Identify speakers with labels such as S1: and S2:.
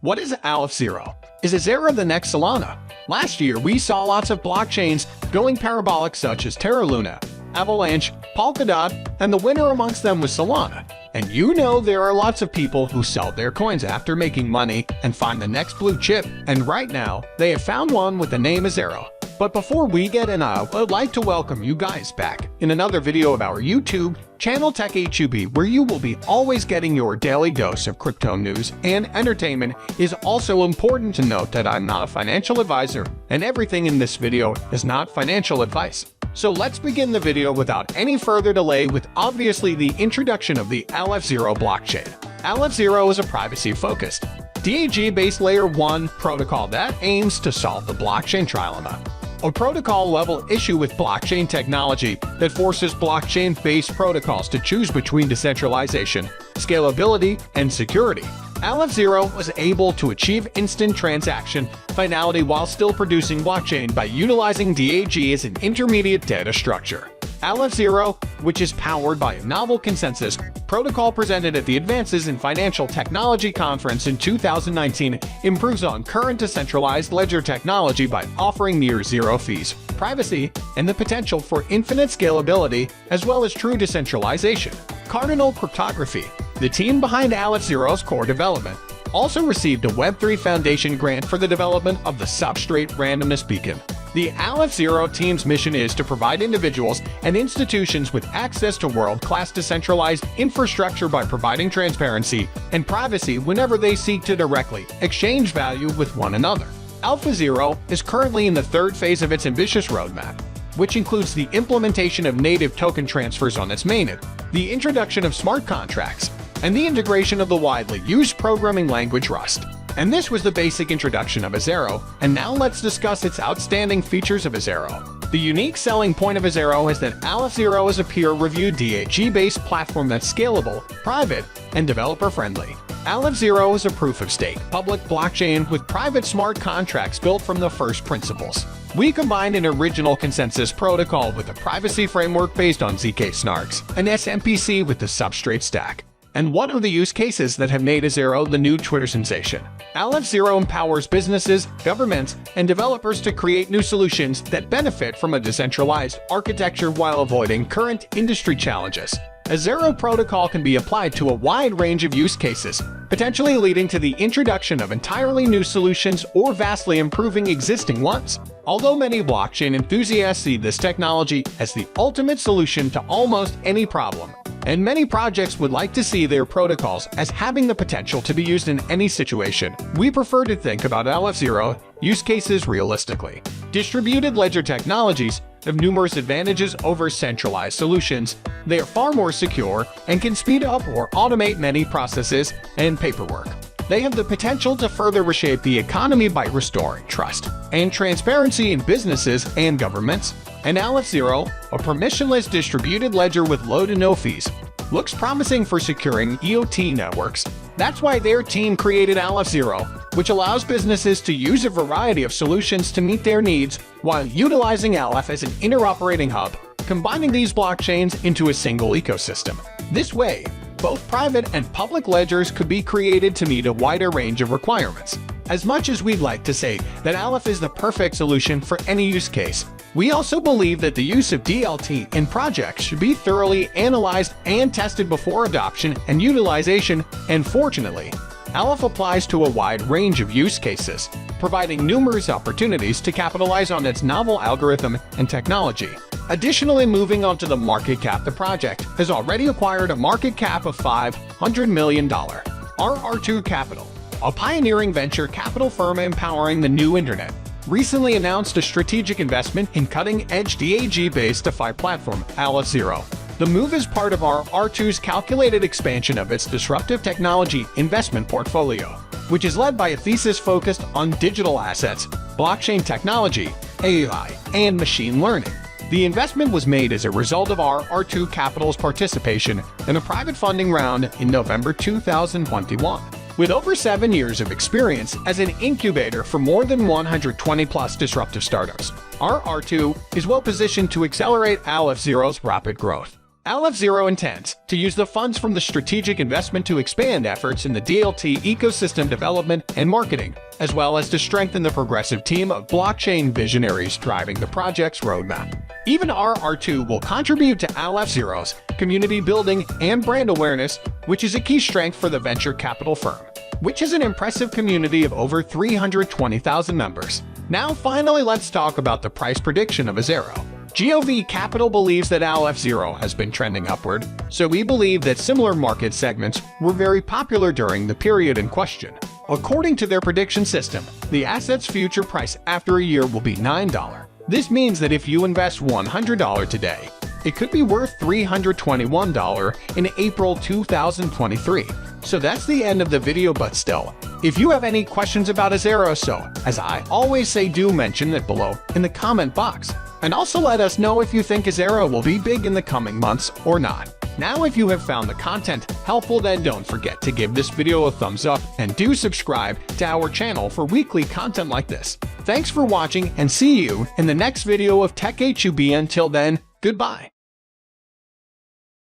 S1: What is Aleph Zero? Is Azero the next Solana? Last year, we saw lots of blockchains going parabolic such as Terra Luna, Avalanche, Polkadot, and the winner amongst them was Solana. And you know there are lots of people who sell their coins after making money and find the next blue chip, and right now, they have found one with the name Azero. But before we get in, I would like to welcome you guys back in another video of our YouTube channel TechHUB, where you will be always getting your daily dose of crypto news and entertainment. It is also important to note that I'm not a financial advisor, and everything in this video is not financial advice. So let's begin the video without any further delay with obviously the introduction of the Aleph Zero blockchain. Aleph Zero is a privacy-focused, DAG-based Layer 1 protocol that aims to solve the blockchain trilemma, a protocol-level issue with blockchain technology that forces blockchain-based protocols to choose between decentralization, scalability, and security. Aleph Zero was able to achieve instant transaction finality while still producing blockchain by utilizing DAG as an intermediate data structure. Aleph Zero, which is powered by a novel consensus protocol presented at the Advances in Financial Technology Conference in 2019, improves on current decentralized ledger technology by offering near zero fees, privacy, and the potential for infinite scalability, as well as true decentralization. Cardinal Cryptography, the team behind Aleph Zero's core development, also received a Web3 Foundation grant for the development of the Substrate randomness beacon. The Aleph Zero team's mission is to provide individuals and institutions with access to world-class decentralized infrastructure by providing transparency and privacy whenever they seek to directly exchange value with one another. Aleph Zero is currently in the third phase of its ambitious roadmap, which includes the implementation of native token transfers on its mainnet, the introduction of smart contracts, and the integration of the widely used programming language Rust. And this was the basic introduction of Azero, and now let's discuss its outstanding features of Azero. The unique selling point of Azero is that Aleph Zero is a peer-reviewed DAG-based platform that's scalable, private, and developer-friendly. Aleph Zero is a proof-of-stake, public blockchain with private smart contracts built from the first principles. We combined an original consensus protocol with a privacy framework based on ZK snarks, an SMPC with the Substrate stack, and one of the use cases that have made Azero the new Twitter sensation. Aleph Zero empowers businesses, governments, and developers to create new solutions that benefit from a decentralized architecture while avoiding current industry challenges. Azero protocol can be applied to a wide range of use cases, potentially leading to the introduction of entirely new solutions or vastly improving existing ones. Although many blockchain enthusiasts see this technology as the ultimate solution to almost any problem, and many projects would like to see their protocols as having the potential to be used in any situation, we prefer to think about Aleph Zero use cases realistically. Distributed ledger technologies have numerous advantages over centralized solutions. They are far more secure and can speed up or automate many processes and paperwork. They have the potential to further reshape the economy by restoring trust and transparency in businesses and governments. And Aleph Zero, a permissionless distributed ledger with low to no fees, looks promising for securing EOT networks. That's why their team created Aleph Zero, which allows businesses to use a variety of solutions to meet their needs while utilizing Aleph as an interoperating hub, combining these blockchains into a single ecosystem. This way, both private and public ledgers could be created to meet a wider range of requirements. As much as we'd like to say that Aleph is the perfect solution for any use case, we also believe that the use of DLT in projects should be thoroughly analyzed and tested before adoption and utilization, and fortunately, Aleph applies to a wide range of use cases, providing numerous opportunities to capitalize on its novel algorithm and technology. Additionally, moving on to the market cap, the project has already acquired a market cap of $500 million. RR2 Capital, a pioneering venture capital firm empowering the new internet, recently announced a strategic investment in cutting-edge DAG-based DeFi platform, Aleph Zero. The move is part of RR2's calculated expansion of its disruptive technology investment portfolio, which is led by a thesis focused on digital assets, blockchain technology, AI, and machine learning. The investment was made as a result of RR2 Capital's participation in a private funding round in November 2021. With over 7 years of experience as an incubator for more than 120+ disruptive startups, RR2 is well positioned to accelerate Aleph Zero's rapid growth. Alep Zero intends to use the funds from the strategic investment to expand efforts in the DLT ecosystem development and marketing, as well as to strengthen the progressive team of blockchain visionaries driving the project's roadmap. Even RR2 will contribute to Aleph Zero's community building and brand awareness, which is a key strength for the venture capital firm, which has an impressive community of over 320,000 members. Now finally, let's talk about the price prediction of Azero. GOV Capital believes that Aleph Zero has been trending upward, so we believe that similar market segments were very popular during the period in question. According to their prediction system, the asset's future price after a year will be $9. This means that if you invest $100 today, it could be worth $321 in April 2023. So that's the end of the video, but still, if you have any questions about Azero, so as I always say, do mention it below in the comment box. And also let us know if you think Azero will be big in the coming months or not. Now, if you have found the content helpful, then don't forget to give this video a thumbs up and do subscribe to our channel for weekly content like this. Thanks for watching and see you in the next video of Tech HUB. Until then, goodbye.